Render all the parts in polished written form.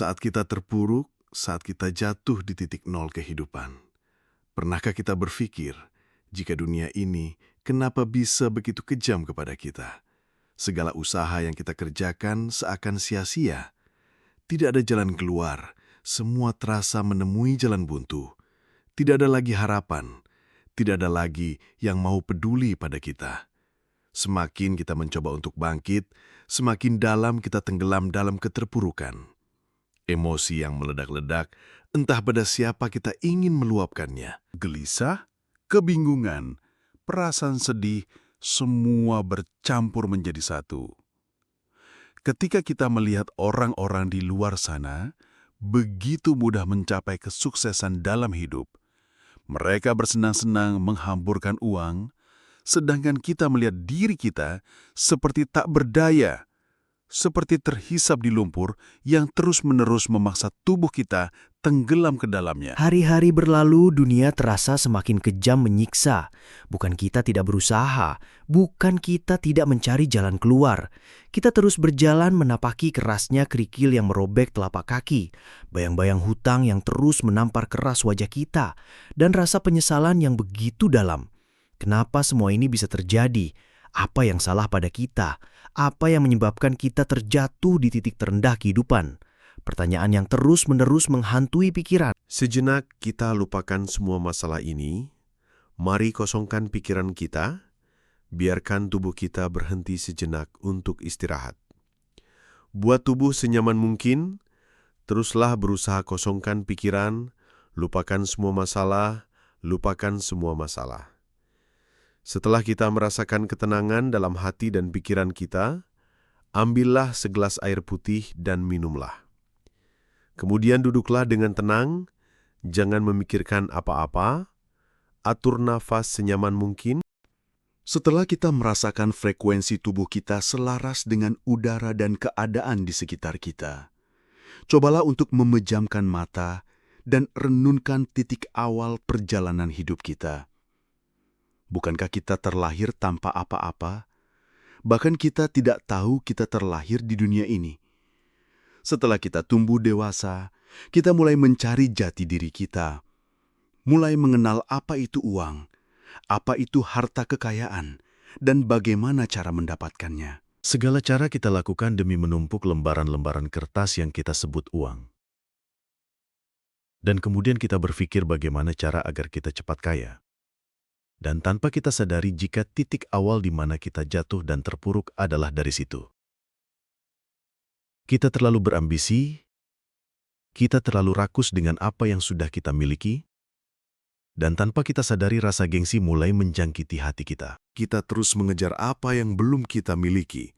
Saat kita terpuruk, saat kita jatuh di titik nol kehidupan, pernahkah kita berpikir, jika dunia ini, kenapa bisa begitu kejam kepada kita? Segala usaha yang kita kerjakan seakan sia-sia. Tidak ada jalan keluar, semua terasa menemui jalan buntu. Tidak ada lagi harapan, tidak ada lagi yang mau peduli pada kita. Semakin kita mencoba untuk bangkit, semakin dalam kita tenggelam dalam keterpurukan. Emosi yang meledak-ledak, entah pada siapa kita ingin meluapkannya. Gelisah, kebingungan, perasaan sedih, semua bercampur menjadi satu. Ketika kita melihat orang-orang di luar sana, begitu mudah mencapai kesuksesan dalam hidup. Mereka bersenang-senang menghamburkan uang, sedangkan kita melihat diri kita seperti tak berdaya, seperti terhisap di lumpur yang terus-menerus memaksa tubuh kita tenggelam ke dalamnya. Hari-hari berlalu, dunia terasa semakin kejam menyiksa. Bukan kita tidak berusaha, bukan kita tidak mencari jalan keluar. Kita terus berjalan menapaki kerasnya kerikil yang merobek telapak kaki, bayang-bayang hutang yang terus menampar keras wajah kita, dan rasa penyesalan yang begitu dalam. Kenapa semua ini bisa terjadi? Apa yang salah pada kita? Apa yang menyebabkan kita terjatuh di titik terendah kehidupan? Pertanyaan yang terus-menerus menghantui pikiran. Sejenak kita lupakan semua masalah ini. Mari kosongkan pikiran kita. Biarkan tubuh kita berhenti sejenak untuk istirahat. Buat tubuh senyaman mungkin. Teruslah berusaha kosongkan pikiran. Lupakan semua masalah. Lupakan semua masalah. Setelah kita merasakan ketenangan dalam hati dan pikiran kita, ambillah segelas air putih dan minumlah. Kemudian duduklah dengan tenang, jangan memikirkan apa-apa, atur nafas senyaman mungkin. Setelah kita merasakan frekuensi tubuh kita selaras dengan udara dan keadaan di sekitar kita, cobalah untuk memejamkan mata dan renunkan titik awal perjalanan hidup kita. Bukankah kita terlahir tanpa apa-apa? Bahkan kita tidak tahu kita terlahir di dunia ini. Setelah kita tumbuh dewasa, kita mulai mencari jati diri kita. Mulai mengenal apa itu uang, apa itu harta kekayaan, dan bagaimana cara mendapatkannya. Segala cara kita lakukan demi menumpuk lembaran-lembaran kertas yang kita sebut uang. Dan kemudian kita berpikir bagaimana cara agar kita cepat kaya. Dan tanpa kita sadari jika titik awal di mana kita jatuh dan terpuruk adalah dari situ. Kita terlalu berambisi, kita terlalu rakus dengan apa yang sudah kita miliki, dan tanpa kita sadari rasa gengsi mulai menjangkiti hati kita. Kita terus mengejar apa yang belum kita miliki.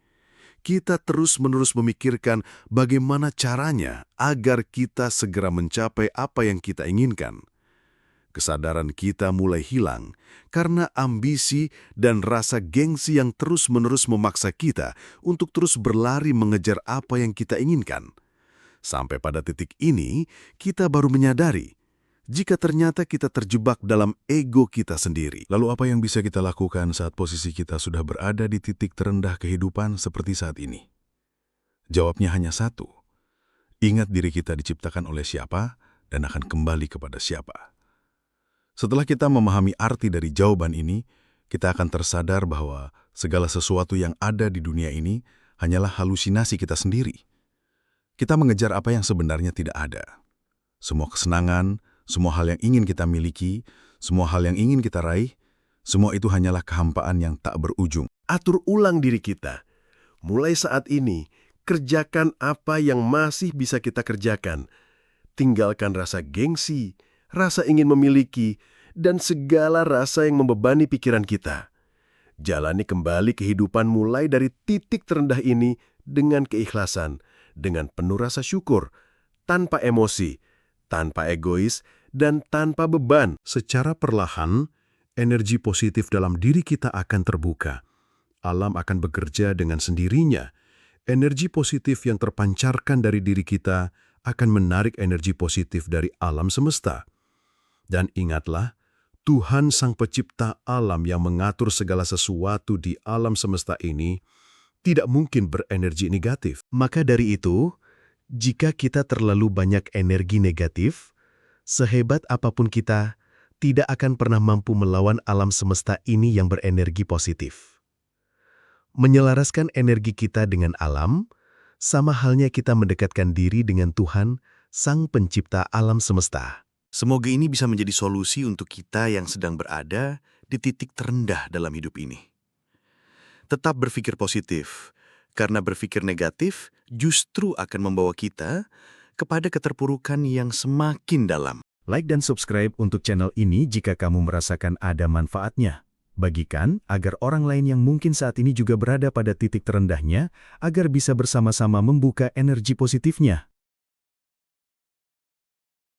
Kita terus-menerus memikirkan bagaimana caranya agar kita segera mencapai apa yang kita inginkan. Kesadaran kita mulai hilang karena ambisi dan rasa gengsi yang terus-menerus memaksa kita untuk terus berlari mengejar apa yang kita inginkan. Sampai pada titik ini, kita baru menyadari jika ternyata kita terjebak dalam ego kita sendiri. Lalu apa yang bisa kita lakukan saat posisi kita sudah berada di titik terendah kehidupan seperti saat ini? Jawabnya hanya satu. Ingat diri kita diciptakan oleh siapa dan akan kembali kepada siapa. Setelah kita memahami arti dari jawaban ini, kita akan tersadar bahwa segala sesuatu yang ada di dunia ini hanyalah halusinasi kita sendiri. Kita mengejar apa yang sebenarnya tidak ada. Semua kesenangan, semua hal yang ingin kita miliki, semua hal yang ingin kita raih, semua itu hanyalah kehampaan yang tak berujung. Atur ulang diri kita. Mulai saat ini, kerjakan apa yang masih bisa kita kerjakan. Tinggalkan rasa gengsi, rasa ingin memiliki, dan segala rasa yang membebani pikiran kita. Jalani kembali kehidupan mulai dari titik terendah ini dengan keikhlasan, dengan penuh rasa syukur, tanpa emosi, tanpa egois, dan tanpa beban. Secara perlahan, energi positif dalam diri kita akan terbuka. Alam akan bekerja dengan sendirinya. Energi positif yang terpancarkan dari diri kita akan menarik energi positif dari alam semesta. Dan ingatlah, Tuhan Sang Pencipta alam yang mengatur segala sesuatu di alam semesta ini tidak mungkin berenergi negatif. Maka dari itu, Jika kita terlalu banyak energi negatif, sehebat apapun kita, tidak akan pernah mampu melawan alam semesta ini yang berenergi positif. Menyelaraskan energi kita dengan alam, sama halnya kita mendekatkan diri dengan Tuhan, Sang Pencipta alam semesta. Semoga ini bisa menjadi solusi untuk kita yang sedang berada di titik terendah dalam hidup ini. Tetap berpikir positif, karena berpikir negatif justru akan membawa kita kepada keterpurukan yang semakin dalam. Like dan subscribe untuk channel ini jika kamu merasakan ada manfaatnya. Bagikan agar orang lain yang mungkin saat ini juga berada pada titik terendahnya, agar bisa bersama-sama membuka energi positifnya.